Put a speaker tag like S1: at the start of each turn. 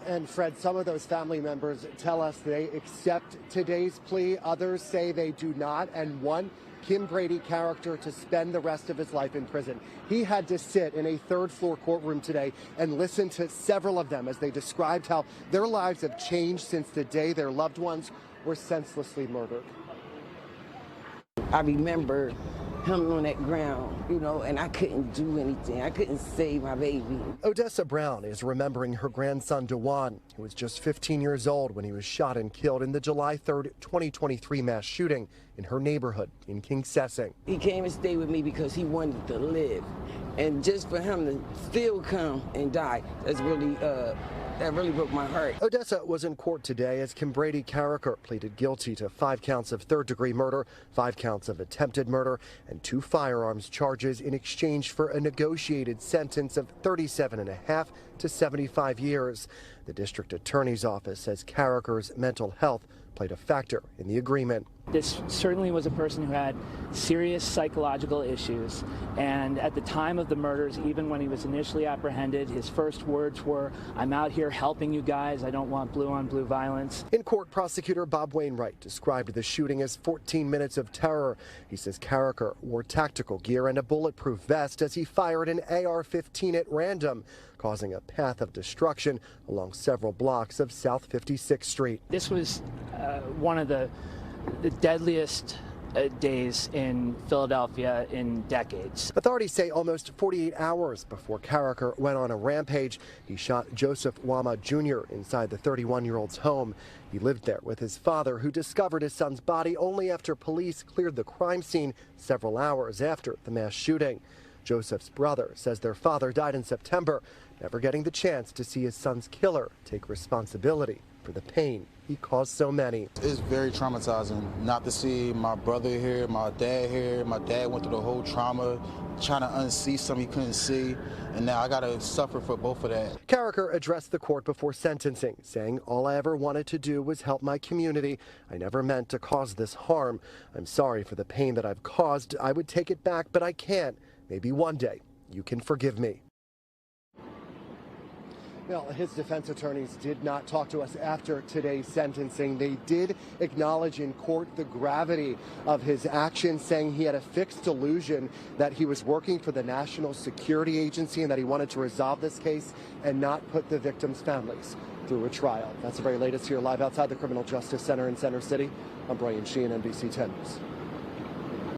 S1: And Fred, some of those family members tell us they accept today's plea. Others say they do not. And one, Kimbrady Carriker, to spend the rest of his life in prison. He had to sit in a third-floor courtroom today and listen to several of them as they described how their lives have changed since the day their loved ones were senselessly murdered.
S2: I remember him on that ground, and I couldn't do anything. I couldn't save my baby.
S1: Odessa Brown is remembering her grandson, Dewan, who was just 15 years old when he was shot and killed in the July 3rd, 2023 mass shooting in her neighborhood in Kingsessing.
S2: He came and stayed with me because he wanted to live. And just for him to still come and die, that really broke my heart.
S1: Odessa was in court today as Kimbrady Carriker pleaded guilty to 5 counts of third-degree murder, 5 counts of attempted murder, and 2 firearms charges in exchange for a negotiated sentence of 37.5 to 75 years. The district attorney's office says Carriker's mental health played a factor in the agreement.
S3: This certainly was a person who had serious psychological issues, and at the time of the murders, even when he was initially apprehended, his first words were, "I'm out here helping you guys. I don't want blue-on-blue violence."
S1: In court, prosecutor Bob Wainwright described the shooting as 14 minutes of terror. He says Carriker wore tactical gear and a bulletproof vest as he fired an AR-15 at random, causing a path of destruction along several blocks of South 56th Street.
S3: This was one of the deadliest days in Philadelphia in decades.
S1: Authorities say almost 48 hours before Carriker went on a rampage, he shot Joseph Wama Jr. inside the 31-year-old's home. He lived there with his father, who discovered his son's body only after police cleared the crime scene several hours after the mass shooting. Joseph's brother says their father died in September, never getting the chance to see his son's killer take responsibility for the pain he caused so many.
S4: It's very traumatizing not to see my brother here, my dad here. My dad went through the whole trauma, trying to unsee something he couldn't see, and now I gotta suffer for both of that.
S1: Carriker addressed the court before sentencing, saying, "All I ever wanted to do was help my community. I never meant to cause this harm. I'm sorry for the pain that I've caused. I would take it back, but I can't. Maybe one day you can forgive me." Now, his defense attorneys did not talk to us after today's sentencing. They did acknowledge in court the gravity of his actions, saying he had a fixed delusion that he was working for the National Security Agency and that he wanted to resolve this case and not put the victims' families through a trial. That's the very latest here live outside the Criminal Justice Center in Center City. I'm Brian Sheehan, NBC 10 News.